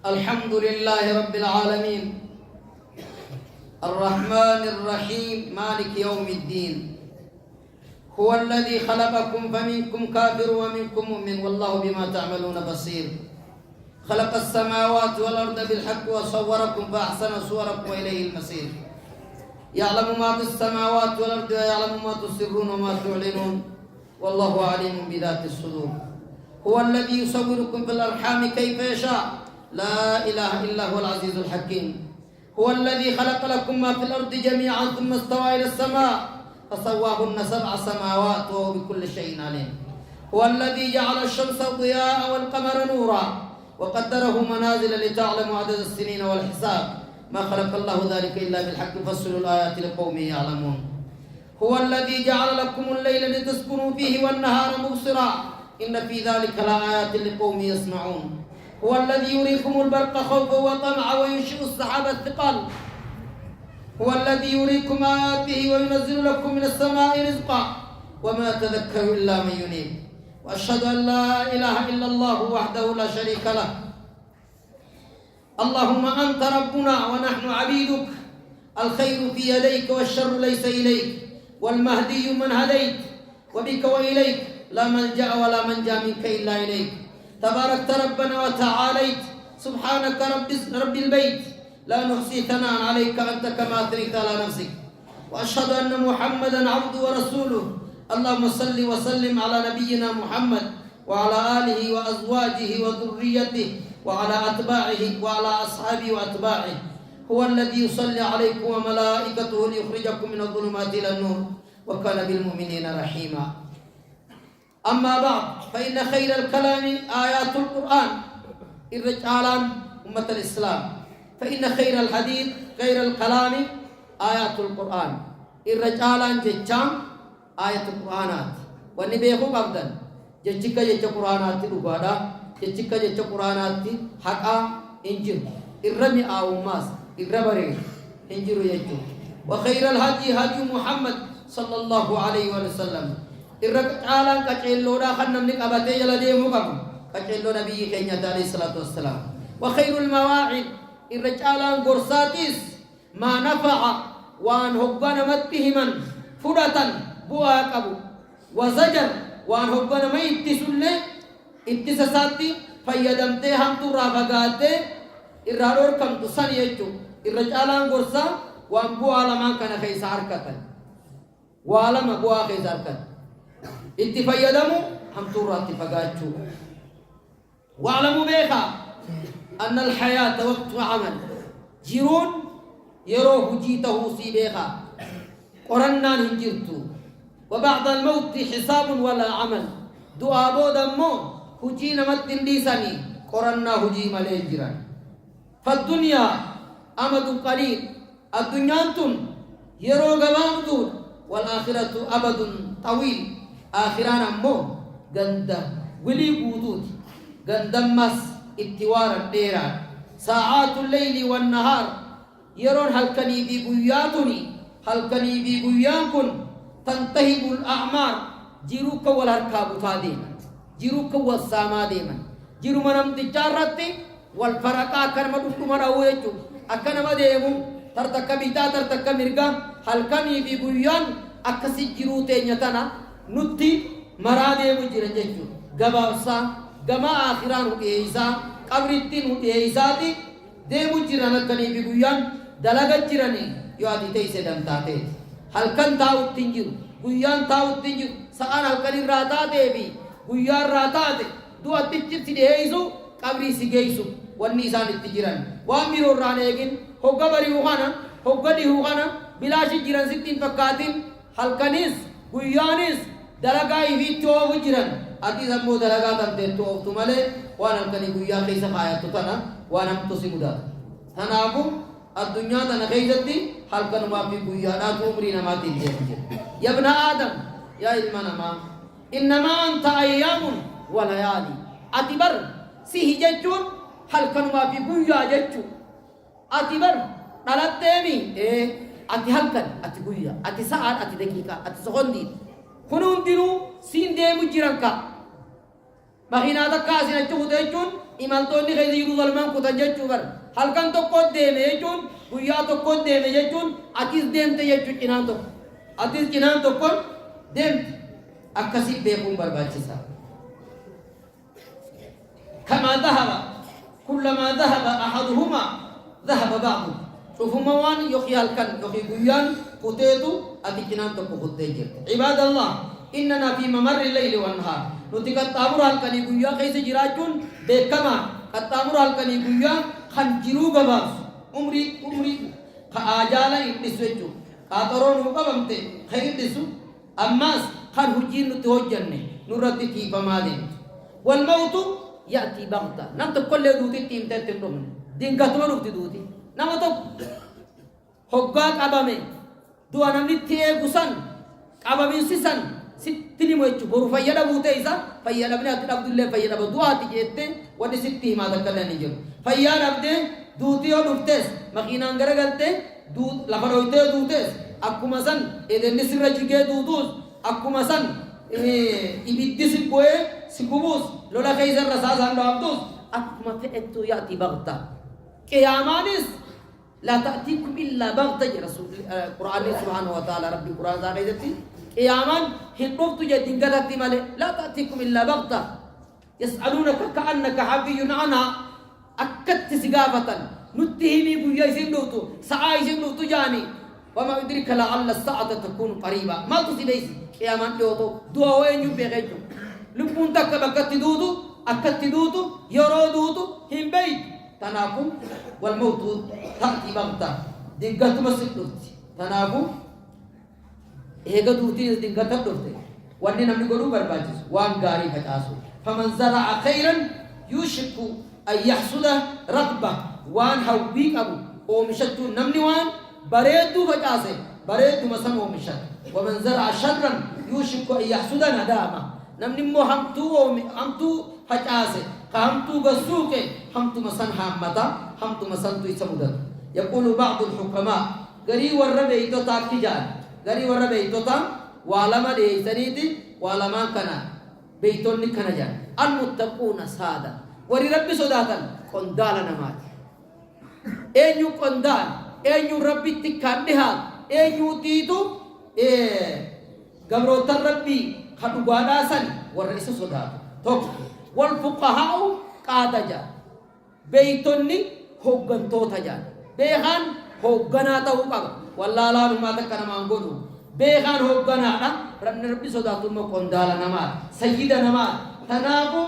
الحمد لله رب العالمين الرحمن الرحيم مالك يوم الدين هو الذي خلقكم فمنكم كافر ومنكم مؤمن والله بما تعملون بصير خلق السماوات والأرض بالحق وصوركم فأحسن صوركم وإليه المصير يعلم ما في السماوات والأرض ويعلم ما تسرون وما تعلنون والله عليم بذات الصدور هو الذي يصوركم في الأرحام كيف يشاء لا إله إلا هو العزيز الحكيم هو الذي خلق لكم ما في الأرض جميعا ثم استوى إلى السماء فسواهن 7 سماوات وهو بكل شيء عليم هو الذي جعل الشمس ضياء والقمر نورا وقدره منازل لتعلموا عدد السنين والحساب ما خلق الله ذلك إلا بالحق يفصل الآيات لقوم يعلمون هو الذي جعل لكم الليل لتسكنوا فيه والنهار مبصرا إن في ذلك لآيات لقوم يسمعون هو الذي يريكم البرق خوفا وطمعا وينشئ السحاب الثقال هو الذي يريكم آياته وينزل لكم من السماء رزقا وما تذكر إلا من ينيب وأشهد أن لا إله إلا الله وحده لا شريك له اللهم أنت ربنا ونحن عبيدك الخير في يديك والشر ليس إليك والمهدي من هديت وبك وإليك لا ملجأ ولا منجا منك إلا إليك تباركت ربنا وتعاليت سبحانك رب البيت لا نحصي ثناء عليك أنت كما أثنيت على نفسك وأشهد أن محمدا عبده ورسوله اللهم صل وسلم على نبينا محمد وعلى آله وأزواجه وذريته وعلى أتباعه وعلى أصحابه وأتباعه هو الذي يصلي عليكم وملائكته ليخرجكم من الظلمات إلى النور وكان بالمؤمنين رحيما أما بعد فإن خير الكلام آيات القرآن الرجال أمة الإسلام فإن خير الحديث خير الكلام آيات القرآن الرجال جتام آيات القرآنات ونبيهو قبضا جتك جتك قرآنات الأبادة جتك جتك قرآنات حقا إنجر الرمي آوماس الربري إنجر يجو وخير الهدي هدي محمد صلى الله عليه وسلم الرجال كجلو دا خنم نقبته يلدي مقام كجلو نبي كينيا عليه الصلاة والسلام وخير المواعظ الرجال غرساتيس ما نفع وان هبان متهما فرطا بواقبو وزجر وان هبان ما اتسل اتساساتي فيدمته هم ترى فقاته الرارور كم تسان يجو الرجال غرسا وان بوالا كان خيس حركة والا ما بوا خيس حركة اتفيدمو هم ترى اتفقاتشو واعلموا بيخا أن الحياة وقت عمل جيرون يروه جيته سيبيخا قرنا ننجرتو وبعد الموت حساب ولا عمل دعابو دمو هجينا متن ديساني قرنا هجي ملي جيران فالدنيا أمد قليل الدنيا انتم يروه غبامدون والآخرة أبد طويل آخران أمو غندا ولي بودود غندمس اتوار الديران ساعات الليل والنهار يرون هل كني بيبوياتني هل كني بيبوياكن تنتهب الأعمار جيروك والاركاب تادين جيروك والساما ديما جيرو منام تجارتي والفرقا كرمدوك من أويتو أكنما ديمو ترتك بيتا ترتك مرقا هل كني بيبويان أكسي جيرو تينيتنا نتي مرا ديمو جيرجيجو غبابسا غما آخران إيسا قبرتين إيساتي ديمو جيرانا كني بيبويان دلغا جيراني يوادي تيسي دمتاتي هل كان تاوت تنجيرو بيان تاوت تنجيرو سآن هل كان راتا ديبي بيان راتا دي دو اتجر سيدي هيسو قبري سيجيسو والنسان اتجيران واميرو رانيكين هوغا بري هوغانا هوغا دي هوغانا بلاشي جيران ستين فكاتين هل كانيس بيانيس دلغا يفيتو جيران أتي سمو دلغا تنتو أفتمالي وانا كني بيان خيسا خاياتو تنا وانا متوسي مدات تناكو الدنيا تنخيزتي هل كان ما في بيانات عمرنا ما تيجي يا ابن آدم يا إلمنا ما إنما أنت أيام وليالي أتبر سيه جتون هل كان ما في بيا جتون أتبر نلتمي إيه أتي هل كان أتي بيا أتي ساعة أتي دقيقة أتي سكوندي كنون دينو سين ديمو جيرانكا مخينا تكاسين أجوه تيجون إمال توني خيزي يروز المان كتنجد شوفر هل كان تقود ديم يجون ويا تقود ديم يجون أتيس ديم تيجون كنان تو أتيس كنان تقود ديم أكسي بيكون برباچسا كما ذهب كلما ذهب أحدهما ذهب بعضه شوفوا موان يخيال كان يخي قيان كتيتو أتي كنان تقود تيجر عباد الله إننا في ممر الليل والنهار نتيجة التامر هالكني قيا كيس جراجون بكما التامر هالكني قيا خنجرو غباس عمري كأجالا يبدسوجو كاترون وكبمته خير دسو أماس خن هجين نتوجنه نردي في فمادين والموت يأتي بغتة نم تقول له دوتي تيم تتكلم دين كاتما دوتي دوتي نم تو هقاك أبامي دو أنا نتيه غسان أبامي سيسان ستني موجو بورو فيادا بوتة فيادا بني عبد الله فيادا بدوا تيجي ودي ستي ما تكلم نيجو فيادا بده دوتي أو دوتس مخينا أنغرا قلته دوت لفرويته دوتس أكو مثلا إذا نسر جيجي دوتوس أكو مثلا إبتدي سبوه سكوبوس لولا كيزر رساز عنده عبدوس أكو ما فئتو يأتي بغتة كيامانس لا تأتيكم إلا بغتة يا رسول القرآن سبحانه وتعالى ربي القرآن زاريتي قيامان هنوفت جدين قدرتي مالي لا تأتيكم إلا بغتة يسألونك كأنك حبي عنها أكدت سقافة نتهمي بويا يسملوتو سعى يسملوتو جاني وما أدرك لعل الساعة تكون قريبا ما تصيبيس قيامان لوتو دعا وين يبغيتو لبون تكبكت دودو أكدت دودو يرو دودو هم بيت تناكم والموت تأتي بغتة دقات مسكت تناكم إيجا دوتي دقات دوتي واني نمني قلو برباجس وان غاري فتاسو فمن زرع خيرا يوشك أن يحصد رغبة وان حوبيك أبو ومشتو نمني وان بريدو فتاسي بريدو مسم ومشت ومن زرع شرا يوشك أن يحصد ندامة نمني مو همتو فتاسي همتو بسوك همتو مسن حامتا همتو مسن تو يسمودت يقول بعض الحكماء غري وربيتو تاكجان غري وربيتو تا وعلما دي سنيتي وعلما كنا بيتوني كنا جان المتقون سادا وري ربي صداتا قندال نمات اينيو قندال اينيو ربي تكادها اينيو تيتو غبروت ربي خدو غاداسن ورئيس صداتا توك والفقهاء قادا جان بيتوني هوغنتو تجان بيهان هوغنا تاو قبا والله لا ما تكنا مانغودو بيهان هوغنا ربي صداتو ما قندال نما سيد نما تنابو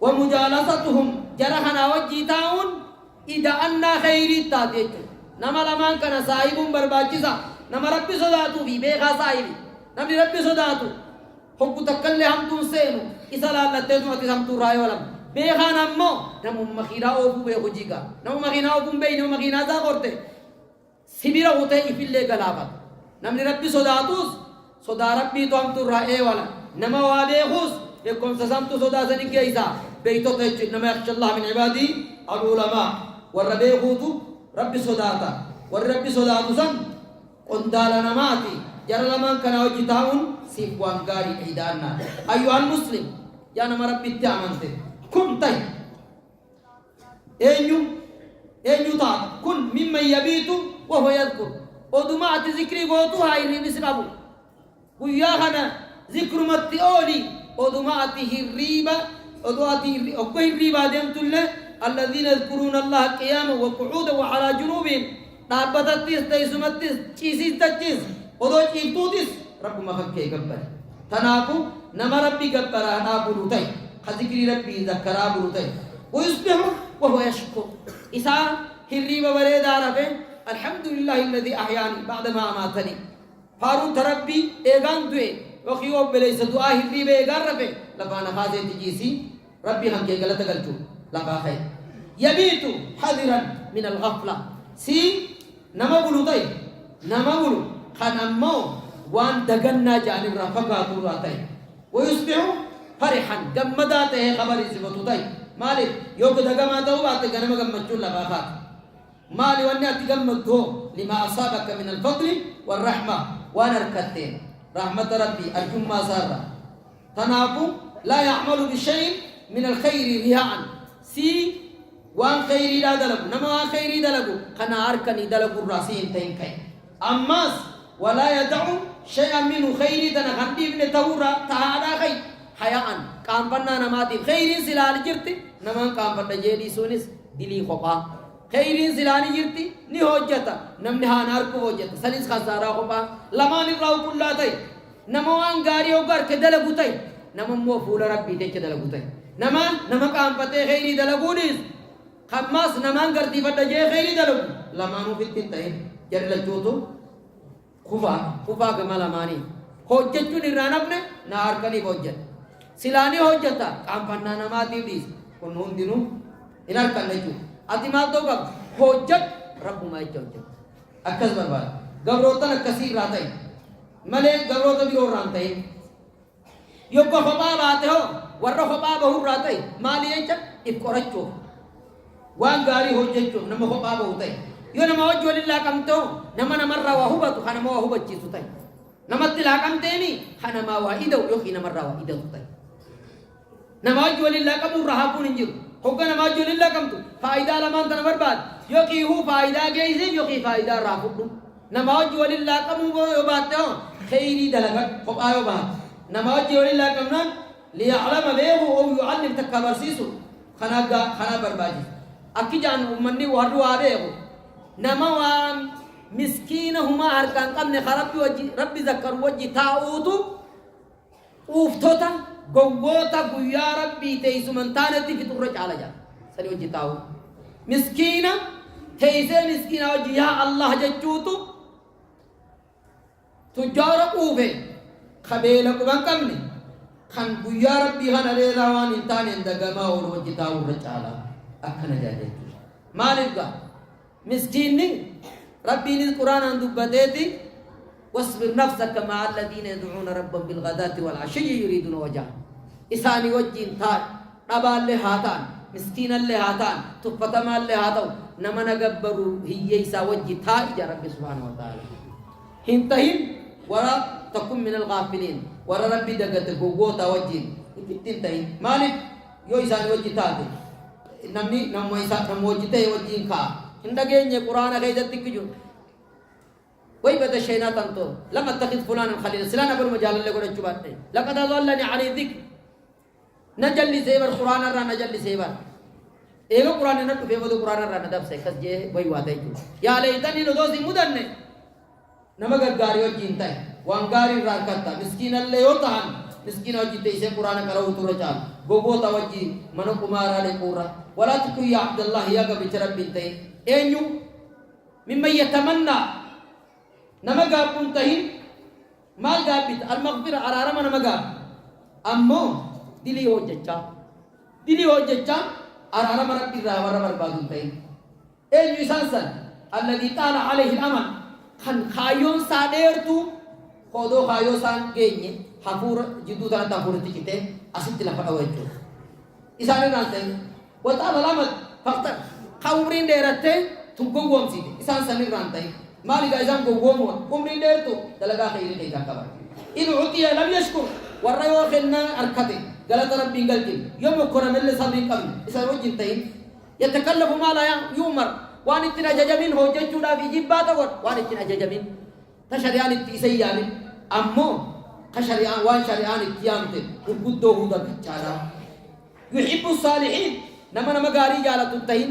ومجالستهم جرحنا وجيتاون إذا أن خيري تاتيك نما لمان كان صاحب برباجسا نما ربي صداتو في بيغا صاحب نما ربي صداتو حق تكلي هم تنسينو إسالا الله تيزو أتسام تراي ولم بيغان أمو نمو مخيرا أوفو بيخجيكا نمو مخينا أوفو بي نمو مخينا ذا قرتي سبيرا ہوتے إفلے گلابت نمني ربي صداتوس صدا ربي تو هم تراي ولم نما وابيخوس يكون سسامتو صدا سنكي إيسا بيتو تيجي نما يخشى الله من عبادي العلماء والربيخوتو ربي صداتا والربي صداتو سن قندال نماتي جرى لمن كان وجتاون سيبوان غاري إيدانا أيها المسلم يا نما ربي تأمنت كن تي أينيو تا كن ممن يبيت وهو يذكر ودمعت ذكري قوتو هاي ريبسكابو وياهنا ذكر متئولي ودمعته الريبة أقوي الريبة دمتله الذين يذكرون الله قياما وقعودا وعلى جنوبهم نابتتيس تيسمتيس چيسيس تچيس ودو چيفتوتيس رب مخكي قبل تناكو نما ربي قبل نابو لتي خذكري ربي ذكرا بلتي ويصبح وهو يشكر إسا الريبة بريد عرفه الحمد لله الذي أحياني بعدما أماتني فارو تربي إيغان دوئي وخيوب بليس دعاه الريبة إيغان رفه لفانا خازي تجيسي ربي هم كي غلط غلطو لقا خير يبيت حذرا من الغفلة سي نما بلوتي نما بلو خنمو وان دغنا جانب رفقا توراتي ويصبح فرحا جمداته خبري سبتوتي مالي يوك دغما توبات غنم غمچو لقا خات مالي وني اتغمدو لما اصابك من الفضل والرحمه وانا ركعتين رحمه ربي ارجو ما سار تنافو لا يعمل بشيء من الخير رياء سي وان خيري لا دلقو نما خيري دلقو خنا أركني دلقو الراسين تين كي أماس ولا يدع شيئا منه خيري دنا غندي من تورا تهادا خي حياء كام بنا نماتي خيري سلال جرتي نما كام بنا جيدي سونس دلي خبا خيري سلالي جرتي ني هوجتا نمني هانار کو هوجتا سنس خسارا خبا لمان الراو كلا تاي نما وان غاري وغار كدلقو تاي نما مو فول ربي تي كدلقو تاي نما كام بته خيري دلقونيس خماس نمان غرتي فدا جي خيري دلقو لمانو فيتين تاي جرل جوتو خفا كمالا ماني hojjechuun irraan hafne na harkanii hojjeta silaanii hojjeta qaanfannaa namaatiif dhiisa kun hundinuu hin harkanne jechuudha ati maal ta'uu qabdu hojjet rabbumaa jecha hojjeta akkas barbaada gabrootan akkasii irraa ta'e malee gabroota biroo irraa hin ta'in yokko kophaa baate hoo warra kophaa bahu irraa ta'e maali jecha if qorachuuf waan gaarii hojjechuuf nama kophaa bahu ta'e yoo nama hojii walillaa qabte hoo nama namarraa waa hubatu kan nama waa hubachiisu ta'e namatti laaqamteeni hanamaa waa ida'u yookiin namarraa waa ida'u ta'e nama hojii walillaa qabu irraa hafuun hin jiru hogga nama hojii walillaa qabdu faayidaa lamaan kana barbaada yookiin huu faayidaa geessiif yookiin faayidaa irraa fudhu nama hojii walillaa qabu yoo baatte hoo kheyrii dalaga kophaa yoo baate nama hojii walillaa qabnaan liya'lama beeku oo yu'allim takka barsiisu kana barbaachisa akki jaan ummanni warri waa beeku nama waan مسكينة هما أركان قمنا خربي وجي ربي ذكر وجي تاؤوتو وفتوتا قووتا قويا ربي تيسو من تانتي في تخرج على جال سري وجي تاؤ مسكينة تيسي مسكينة وجي يا الله ججوتو تجارة قوفي خبيلة قبان قمني خان قويا ربي خان علي روان انتاني اندقما وجي تاؤ رجالا أكنا جاجتو ما نبقى مسكيني ربي القرآن عند بديتي واصبر نفسك مع الذين يدعون ربهم بالغداة والعشي يريدون وجهه إساني وجين تار أبا اللي هاتان مسكين اللي هاتان تفتما اللي هاتو نما نقبروا هي يسا وجي تار يا ربي سبحانه وتعالى هنتهين ورا تكون من الغافلين ورا ربي دقت قوتا وجين تنتهين مالك يو إساني وجي تار نمو وجي تار وجين كا إندعيني القرآن كذا تكجو، وين بدأ شينا تنتو، لما اتخذ فلانا خليل، سلنا بقول مجال اللي قرأت جبارتي، لقد ضلني على ذكر، نجل لي سيبر القرآن الرا نجل لي سيبر، إيه القرآن نتو في بدو القرآن الرا ندب سكس جه وين واده جو، يا ليتني ندوسي مدرنة، نمك الغاريو جينتاي، وانغاري راكتا، مسكين اللي يوتان، مسكين وجيت إيش القرآن كراو تورجال، غوغو تواجي، منو كمارا لكورا، ولا تقول يا عبد الله يا قبي ترب بنتي. أينو مما يتمنى نما قاب منتهين ما قابت المغفرة على رما نما قاب أمو دلي وجهتا على رما ربي ذا ورما الباغنتين أينو إنسان الذي طال عليه الأمل خن خايون ساديرتو خودو خايو سان جيني حفور جدو تنا تفور تكتة أسيت لفا أوجو إسانه نانتين وطال الأمل فقط خاورين ديرته تقوم سيد إنسان سنير رانتاي مالي كايزان قوم عمرين ديرتو دلقا خيري كيجا كبر إن عطية لم يشكر والرأي خلنا أركته قالت ربي قلتي يوم كرم اللي صابين قبل إنسان وجين تين يتكلف ما لا يؤمر وان اتنا ججمين هو ججودا في جباتا وان اتنا ججمين تشريان التيسيان أمو كشريان وان شريان التيامت وقدو هودا بيتشالا يحب الصالحين نما غاري جالة التين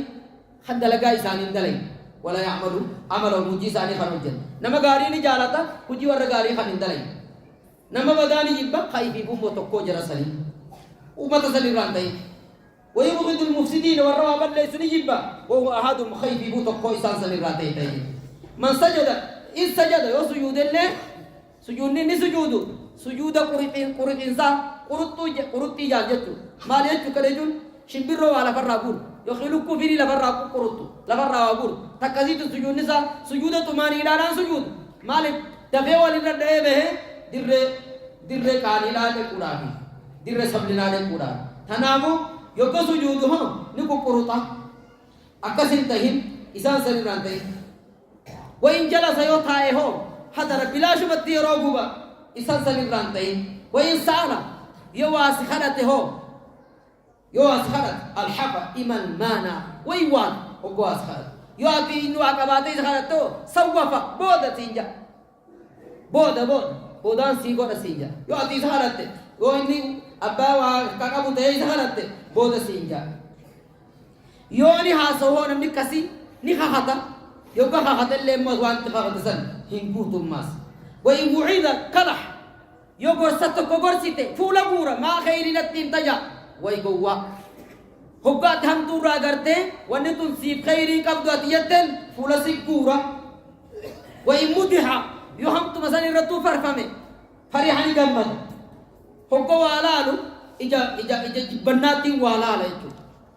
خد لقى إنسان دلين ولا يعملوا عمله مجي ساني خرجن نما غاري نجالتا كجي ور غاري خن دلين نما بداني جبا خايفي بوم توكو جرسلي وما تسلي رانتي ويبغض المفسدين والرواب ليس نجبا وهو أحد خايفي بو توكو إنسان سلي رانتي تاي من سجد إن سجد يسجد الله سجود ني سجود قرط إنسان قرطي جاجتو ما ليتو كرجل شبيرو على فرابور يخلوك فيني لفرابور قرطو لفرابور تكذيت سجود نسا سجود تماني داران سجود مالك دفعوا لنا ده dire kaanilaade quraani dire sablinaade quraani tanaamu yogga sujuudu ho ni quruta akkasin tahin isaan saniran tahin wa in jalasa yo taae ho hadara bilashu batti roguba isaan saniran tahin wa in saala يواس خلته هو يواس خلت الحفا إيمان مانا ويوان وقواس خلت يواتي إنو عقباتي خلته سوفا بودا سينجا بودان سيغو سينجا يواتي خلته يو إني أبا وكاكابو تهي خلته بودا سينجا يوني هاسوه نمني كسي نخاختا يوكا خاختا اللي موان تخاختا سن هنكوتو ماس وإن وعيد كلح يوكو ستو كوغورسيتي فولا بورا ما خيرين التيم تجا ويقوا هقات هم دورا کرتے ونی تم سیب خیری قبض اتیتن فولا سکورا وإن مدحا يو هم تو مثلا رتو فرفمه فريحاني گمد هقو والالو إجا بناتي والال ايجو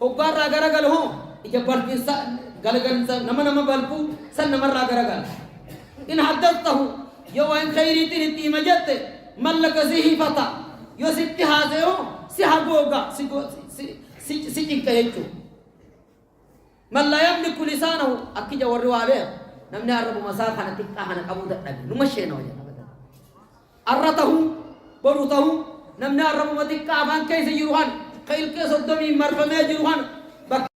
هقا راگرگل ہوں إجا بلپين سا گلگل سا نما بلپو سن نمر راگرگل إن حدثته يو وإن خيري تنتي مجد ملك زيه فتا يو ستي هذه ہوں سيحبوغا سيجين كهيتو من لا يملك لسانه أكيد وروا عليه نمني أربو مساخنا تكاهنا كبودا نمشينا وجه أرته بروته نمني أربو متكاهان كيس يروحان خيل كيس الدمي مرفمي يروحان